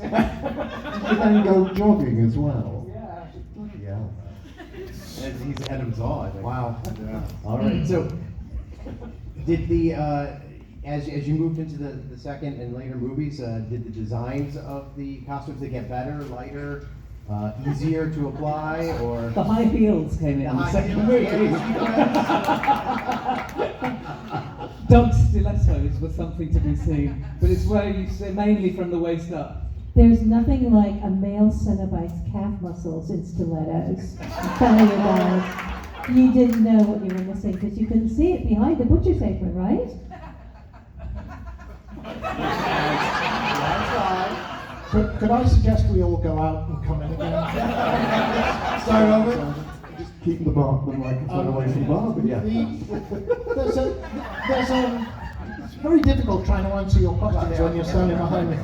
Did you then go jogging as well? Yeah. Bloody hell. He's ahead of his all, I think. Wow. Yeah. All right. So, did the as you moved into the second and later movies, did the designs of the costumes, they get better, lighter, easier to apply, or The high heels came in the second movie. Dog stilettos was something to be seen, but it's where you see mainly from the waist up. There's nothing like a male Cenobite's calf muscles in stilettos. I'm telling you guys, you didn't know what you were missing because you couldn't see it behind the butcher's apron, right? Could I suggest we all go out and come in again? Sorry, Robert. Just keep the microphone away from Barbara. Yeah. It's very difficult trying to answer your questions when you're standing behind me.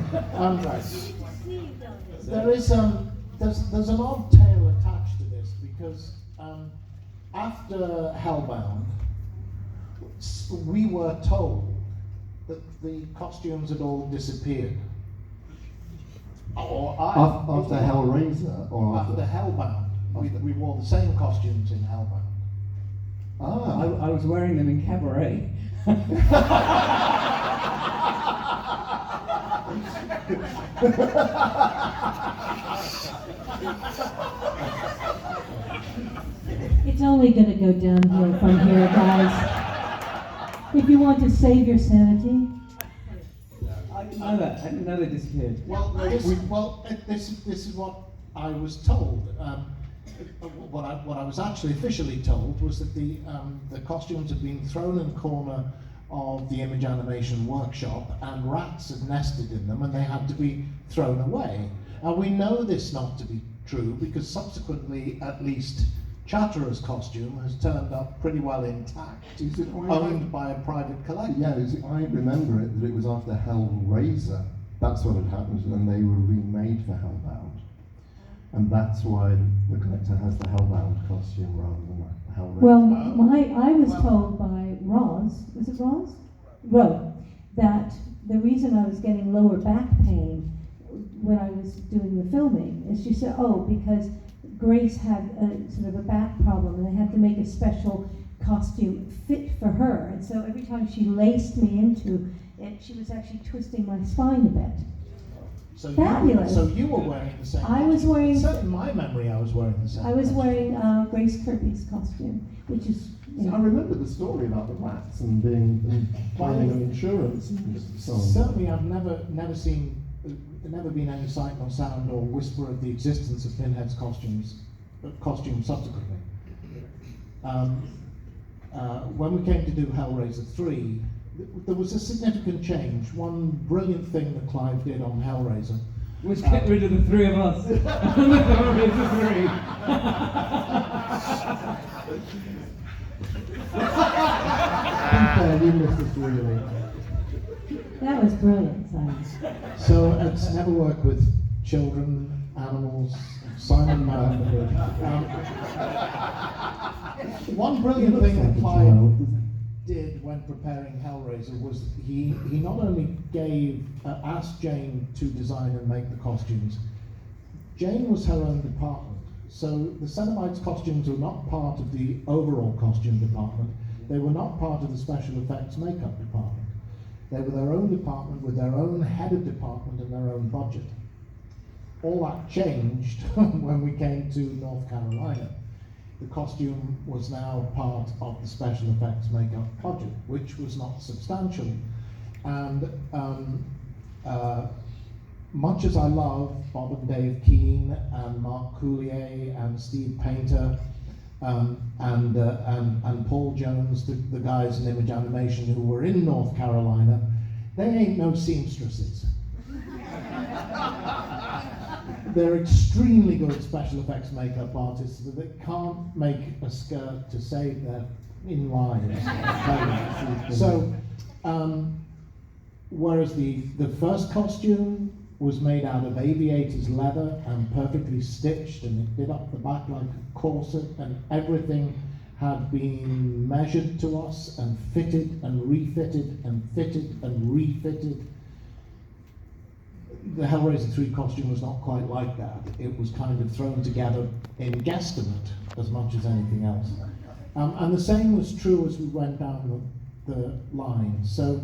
There's an odd tale attached to this because after Hellbound, we were told that the costumes had all disappeared. After Hellraiser or After Hellbound, we wore the same costumes in Hellbound. I was wearing them in Cabaret. It's only going to go downhill from here, guys. If you want to save your sanity. I didn't know that. I didn't know they disappeared. This is what I was told. What I was actually officially told was that the costumes had been thrown in the corner of the image animation workshop, and rats had nested in them, and they had to be thrown away. Now we know this not to be true because subsequently, at least, Chatterer's costume has turned up pretty well intact, owned by a private collector. Yeah, I remember it that it was after Hellraiser. That's what had happened, and they were remade for Hellbound. And that's why the collector has the Hellbound costume rather than the Hellraiser. Well, I was told by Roz, was it Roz? Ro, that the reason I was getting lower back pain when I was doing the filming is she said, because Grace had a sort of a back problem and they had to make a special costume fit for her. And so every time she laced me into it, she was actually twisting my spine a bit. So Fabulous. So you were wearing the same I was costume. wearing- It said in my memory I was wearing the same I was costume. wearing Grace Kirby's costume, which is, you I know, remember the story about the rats and claiming insurance and so on. Certainly I've never seen, never been any sight nor sound or whisper of the existence of Pinhead's costume subsequently. When we came to do Hellraiser 3, there was a significant change. One brilliant thing that Clive did on Hellraiser Was get rid of the three of us. On the Hellraiser 3. You missed us really. that was brilliant, Simon. So it's never worked with children, animals, Simon Mann. One brilliant thing that Clive did when preparing Hellraiser was he not only asked Jane to design and make the costumes. Jane was her own department, so the Cenobites costumes were not part of the overall costume department. They were not part of the special effects makeup department. They were their own department with their own head of department and their own budget. All that changed when we came to North Carolina. The costume was now part of the special effects makeup budget, which was not substantial. And much as I love Bob and Dave Keane and Mark Coulier and Steve Painter and Paul Jones, the guys in image animation who were in North Carolina, they ain't no seamstresses. They're extremely good special effects makeup artists that can't make a skirt to save their inlines. So, whereas the first costume was made out of aviator's leather and perfectly stitched, and it did up the back like a corset, and everything had been measured to us and fitted and refitted and fitted and refitted. the Hellraiser 3 costume was not quite like that. It was kind of thrown together in guesstimate as much as anything else. And the same was true as we went down the line. So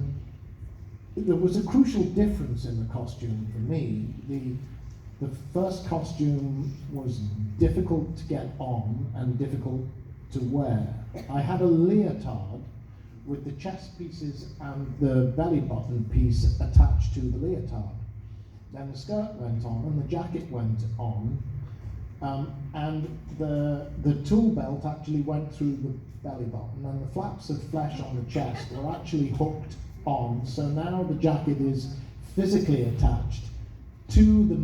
there was a crucial difference in the costume for me. The first costume was difficult to get on and difficult to wear. I had a leotard with the chest pieces and the belly button piece attached to the leotard. Then the skirt went on and the jacket went on, and the tool belt actually went through the belly button, and the flaps of flesh on the chest were actually hooked on, so now the jacket is physically attached to the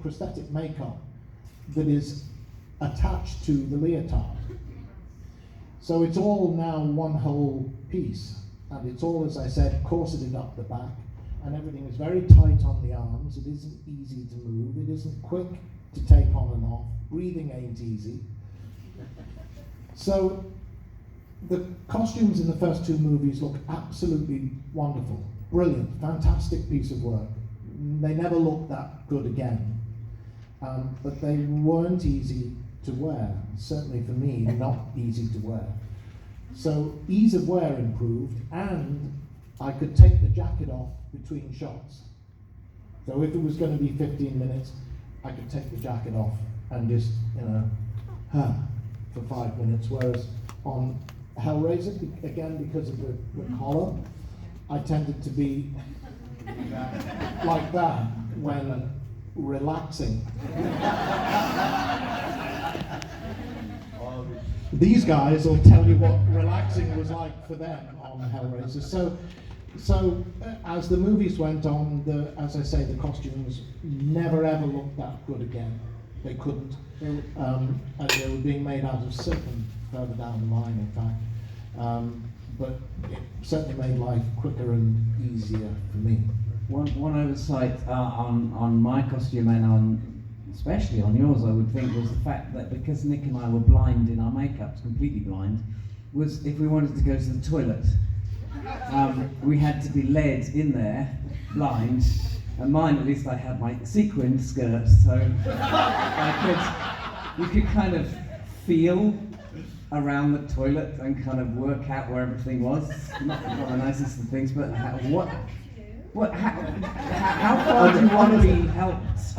prosthetic makeup that is attached to the leotard. So it's all now one whole piece, and it's all, as I said, corseted up the back, and everything is very tight on the arms. It isn't easy to move, it isn't quick to take on and off, breathing ain't easy. So the costumes in the first two movies look absolutely wonderful, brilliant, fantastic piece of work. They never looked that good again, but they weren't easy to wear, certainly for me, not easy to wear. So ease of wear improved, and I could take the jacket off between shots. So if it was going to be 15 minutes, I could take the jacket off and just, for 5 minutes, whereas on Hellraiser, again, because of the collar, I tended to be like that when relaxing. These guys will tell you what relaxing was like for them on Hellraiser. So as the movies went on, as I say, the costumes never ever looked that good again. They couldn't. And they were being made out of silicone further down the line, in fact. But it certainly made life quicker and easier for me. One oversight on my costume and especially on yours, I would think, was the fact that because Nick and I were blind in our makeups, completely blind, was if we wanted to go to the toilet, we had to be led in there, blind, and mine, at least, I had my sequined skirt, so you could kind of feel around the toilet and kind of work out where everything was. Not the nicest of things, but how far do you want to be helped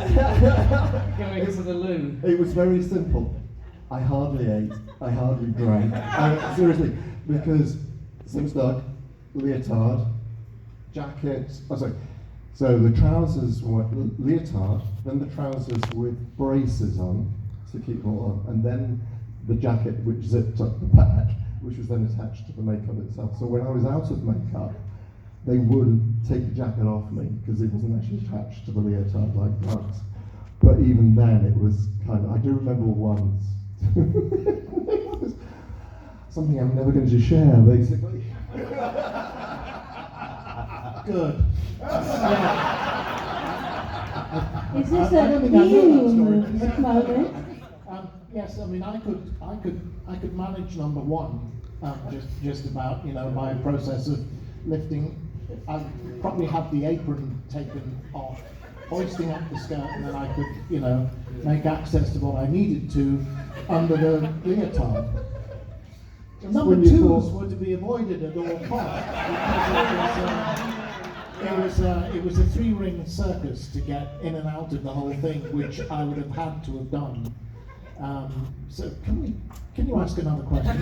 going to the loo? It was very simple. I hardly ate, I hardly drank. Seriously, because same stuck, leotard, jacket, so the trousers were leotard, then the trousers with braces on, to keep them all on, and then the jacket which zipped up the back, which was then attached to the makeup itself. So when I was out of makeup, they would take the jacket off me because it wasn't actually attached to the leotard like that. But even then, it was kind of, I do remember once, it was something I'm never going to share, basically. Good. Is this I don't a think I know that new moment? Yes, I mean, I could manage number one, just about, by a process of lifting. I probably had the apron taken off, hoisting up the skirt, and then I could, make access to what I needed to under the leotard. Number twos were to be avoided at all costs because it was a 3-ring circus to get in and out of the whole thing, which I would have had to have done. So can you ask another question?